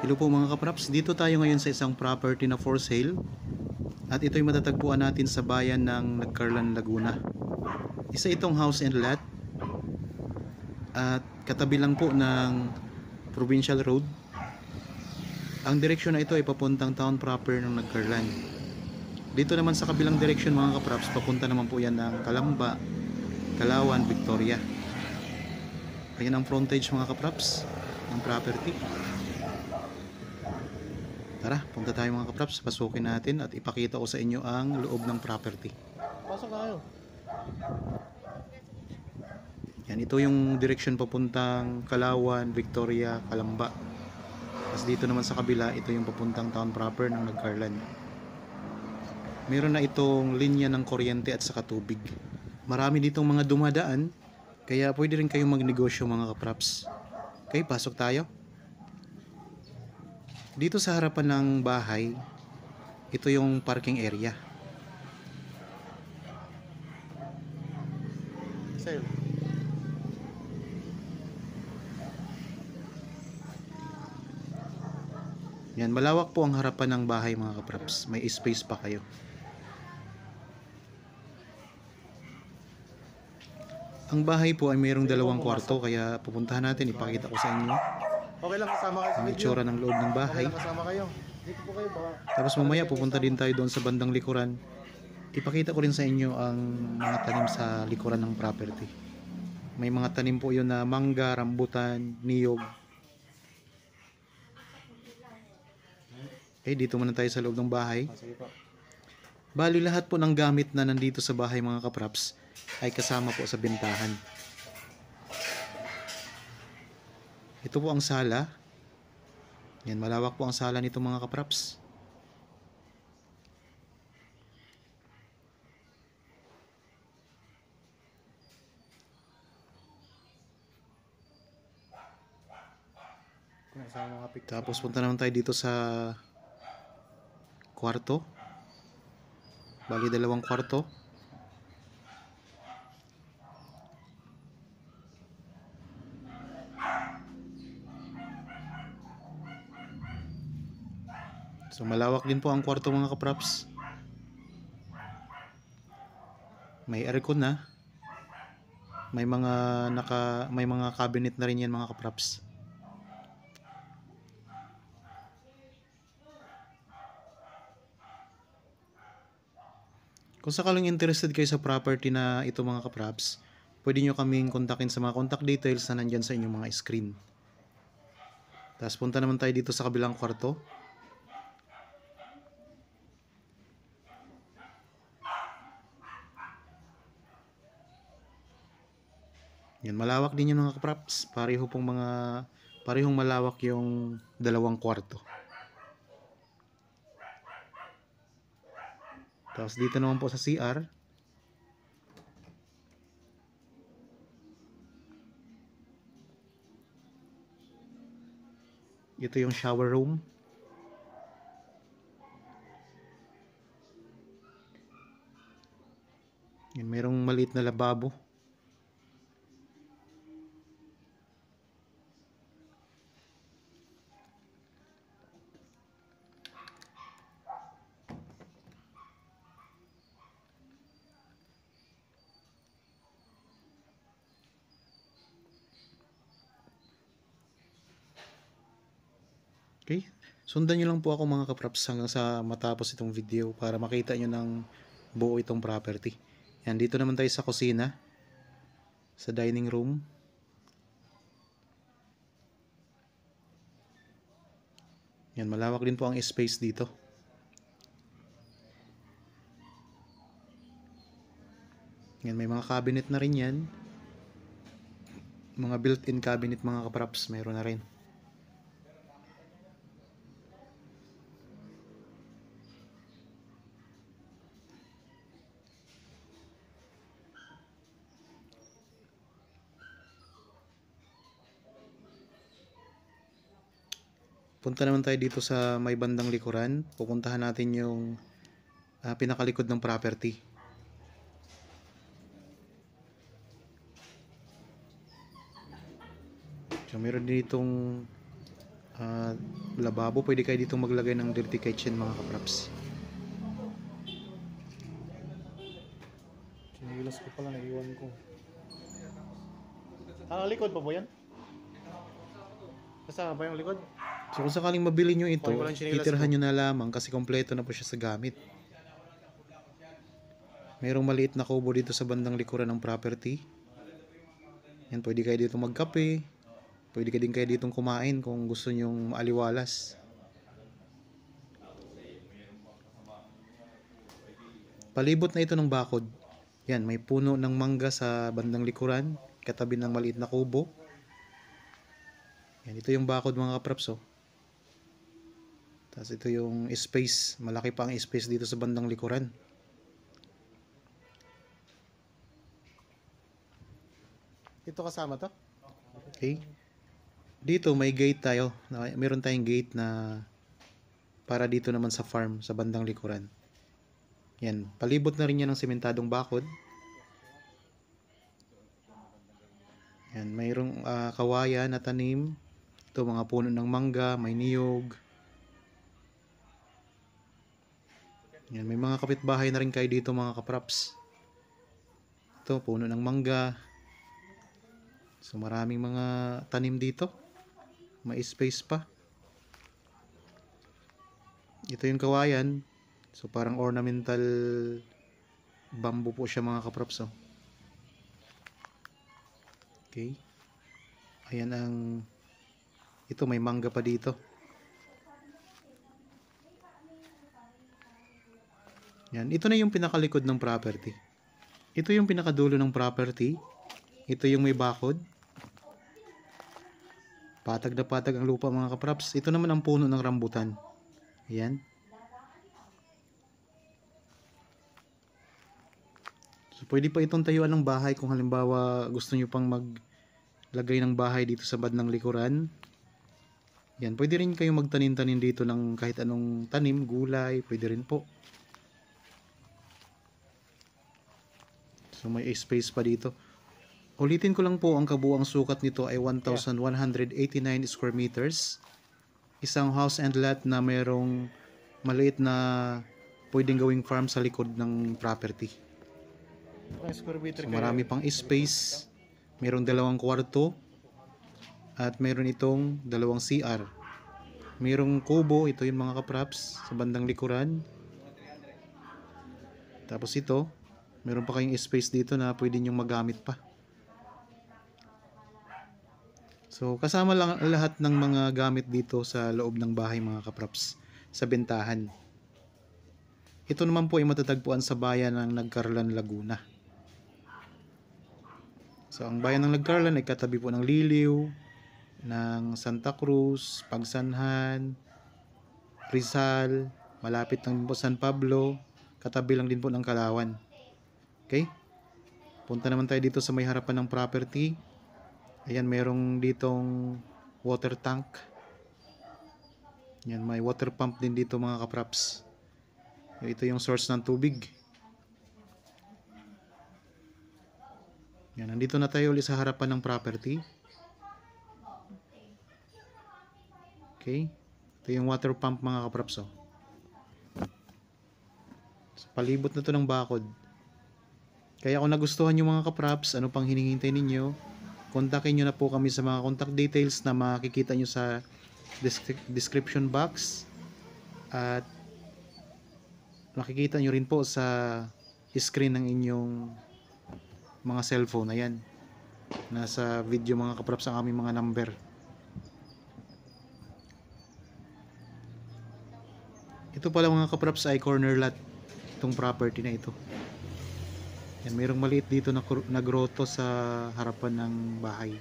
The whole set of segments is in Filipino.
Hello po mga kapraps, dito tayo ngayon sa isang property na for sale at ito'y matatagpuan natin sa bayan ng Nagcarlan, Laguna. Isa itong house and lot at katabi lang po ng Provincial Road. Ang direksyon na ito ay papuntang town proper ng Nagcarlan. Dito naman sa kabilang direksyon mga kapraps, papunta naman po yan ng Calamba, Calauan, Victoria. Ayan ang frontage mga kapraps ng property. Tara, punta tayo mga kapraps, pasukin natin at ipakita ko sa inyo ang loob ng property. Pasok na kayo. Yan, ito yung direction papuntang Calauan, Victoria, Calamba. Tapos dito naman sa kabila, ito yung papuntang town proper ng Nagcarlan. Meron na itong linya ng kuryente at saka tubig. Marami ditong mga dumadaan, kaya pwede rin kayong magnegosyo mga kapraps. Okay, pasok tayo. Dito sa harapan ng bahay, ito yung parking area. Sale. Yan, malawak po ang harapan ng bahay mga kapraps. May space pa kayo. Ang bahay po ay mayroong dalawang kwarto, kaya pupuntahan natin, ipakita ko sa inyo Okay lang kasama kayo sa ang video. itsura ng loob ng Okay bahay. lang kasama kayo. Dito po kayo baka. Tapos mamaya pupunta din tayo doon sa bandang likuran. Ipakita ko rin sa inyo ang mga tanim sa likuran ng property. May mga tanim po yun na mangga, rambutan, niyog. Okay, dito muna tayo sa loob ng bahay. Sige po. Bali lahat po ng gamit na nandito sa bahay mga kapraps ay kasama po sa bentahan. Ito po ang sala. Yan, malawak po ang sala nito mga kapraps. Kung kasama mga picture. Tapos punta naman tayo dito sa kwarto. Bali dalawang kwarto. So malawak din po ang kwarto mga kapraps. May aircon na. May mga cabinet na rin yan mga kapraps. Kung sakaling interested kayo sa property na ito mga kapraps, pwede nyo kaming kontakin sa mga contact details na nandyan sa inyong mga screen. Tapos punta naman tayo dito sa kabilang kwarto. Yan, malawak din yung mga kapraps. Parehong malawak yung dalawang kwarto. Tapos dito naman po sa CR. Ito yung shower room. Yan, mayroong maliit na lababo. Okay, sundan nyo lang po ako mga kapraps hanggang sa matapos itong video para makita nyo ng buo itong property. Yan, dito naman tayo sa kusina, sa dining room. Yan, malawak din po ang space dito. Yan, may mga cabinet na rin yan. Mga built-in cabinet mga kapraps, mayroon na rin. Punta naman tayo dito sa may bandang likuran. Pupuntahan natin yung pinakalikod ng property. So meron din itong lababo. Pwede kayo dito maglagay ng dirty kitchen mga kapraps. Sinilas ko pala, naiwan ko. Likod pa ba yan? Kasama ba yung likod? So kung sakaling mabili nyo ito, Kunin ko lang yung sinilas titirhan ko. nyo na lamang kasi kompleto na po siya sa gamit. Mayroong maliit na kubo dito sa bandang likuran ng property. Yan, pwede kayo dito magkape. Pwede ka din kayo dito kumain kung gusto nyong maaliwalas. Palibot na ito ng bakod. Yan, may puno ng mangga sa bandang likuran, katabi ng maliit na kubo. Yan, ito yung bakod mga kapraps, oh. Tapos ito yung space, malaki pa ang space dito sa bandang likuran. Ito kasama to? Okay. Dito may gate tayo. Meron tayong gate na para dito naman sa farm sa bandang likuran. Yan, palibot na rin yan ng sementadong bakod. Yan, mayroong kawayan na tanim. Ito mga puno ng mangga, may niyog. Yan, may mga kapitbahay na rin kayo dito mga kapraps. Ito, puno ng mangga. So maraming mga tanim dito. May space pa. Ito yung kawayan. So parang ornamental bamboo po siya mga kapraps, oh. Okay. Ayan ang ito, may mangga pa dito. Yan, ito na yung pinakalikod ng property. Ito yung pinakadulo ng property. Ito yung may bakod. Patag na patag ang lupa mga kapraps. Ito naman ang puno ng rambutan. Ayan. So, pwede pa itong tayuan ng bahay kung halimbawa gusto nyo pang maglagay ng bahay dito sa bandang likuran. Yan, pwede rin kayo magtanim-tanim dito ng kahit anong tanim, gulay, pwede rin po. So may space pa dito. Ulitin ko lang po, ang kabuang sukat nito ay 1,189 square meters. Isang house and lot na mayroong maliit na pwedeng gawing farm sa likod ng property. Square meter So marami pang space. Mayroong 2 kwarto. At mayroon itong 2 CR. Mayroong kubo, ito yung mga kapraps sa bandang likuran. Tapos ito, mayroon pa kayong space dito na pwede nyong magamit pa. So kasama lang lahat ng mga gamit dito sa loob ng bahay mga kapraps sa bentahan. Ito naman po ay matatagpuan sa bayan ng Nagcarlan, Laguna. So ang bayan ng Nagcarlan ay katabi po ng Liliw, ng Santa Cruz, Pagsanhan, Rizal, malapit lang po San Pablo, katabi lang din po ng Kalawan. Okay? Punta naman tayo dito sa may harapan ng property. Ayan, mayroong ditong water tank. Yan, may water pump din dito mga kapraps. Ito yung source ng tubig. Yan, nandito na tayo ulit sa harapan ng property. Okay? Ito yung water pump mga kapraps, oh. So, palibot na to ng bakod. Kaya kung nagustuhan nyo mga kapraps, ano pang hinihintay ninyo, kontakin nyo na po kami sa mga contact details na makikita nyo sa description box. At makikita nyo rin po sa screen ng inyong mga cellphone. Ayan. Nasa video mga kapraps ang aming mga number. Ito pala mga kapraps ay corner lot itong property na ito. Yan, mayroong maliit dito na grotto sa harapan ng bahay.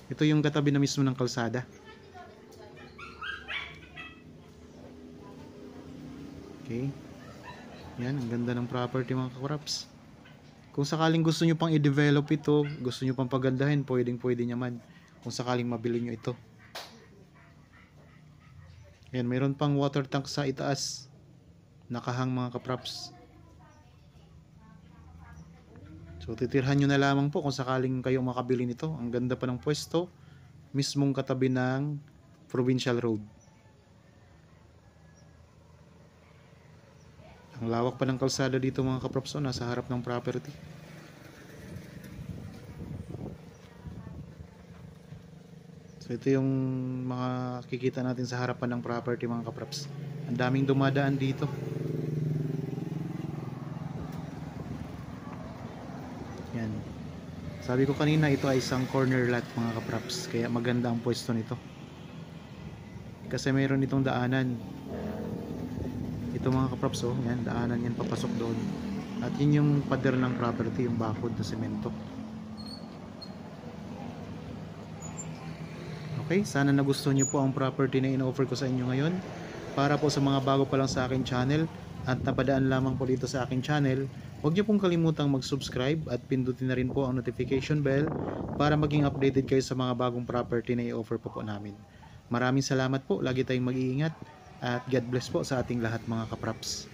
Ito yung katabi na mismo ng kalsada. Okay. Yan, ang ganda ng property mga kapraps. Kung sakaling gusto nyo pang i-develop ito, gusto nyo pang pagandahin, pwede naman. Kung sakaling mabili nyo ito. Yan, mayroon pang water tank sa itaas. Nakahang mga kapraps. So titirhan nyo na lamang po kung sakaling kayo makabili nito. Ang ganda pa ng pwesto. Mismong katabi ng Provincial Road. Ang lawak pa ng kalsada dito mga kaprops, nasa harap ng property. So ito yung mga kikita natin sa harapan ng property mga kaprops. Ang daming dumadaan dito. Yan. Sabi ko kanina, ito ay isang corner lot mga kaprops, kaya maganda ang pwesto nito. Kasi mayroon itong daanan. Ito mga kaprops, yan, daanan yan papasok doon. At yun yung pader ng property, yung bakod na semento. Okay, sana nagustuhan nyo po ang property na in-offer ko sa inyo ngayon. Para po sa mga bago pa lang sa akin channel at napadaan lamang po dito sa akin channel, huwag nyo pong kalimutang mag-subscribe at pindutin na rin po ang notification bell para maging updated kayo sa mga bagong property na i-offer po namin. Maraming salamat po, lagi tayong mag-iingat at God bless po sa ating lahat mga kaprops.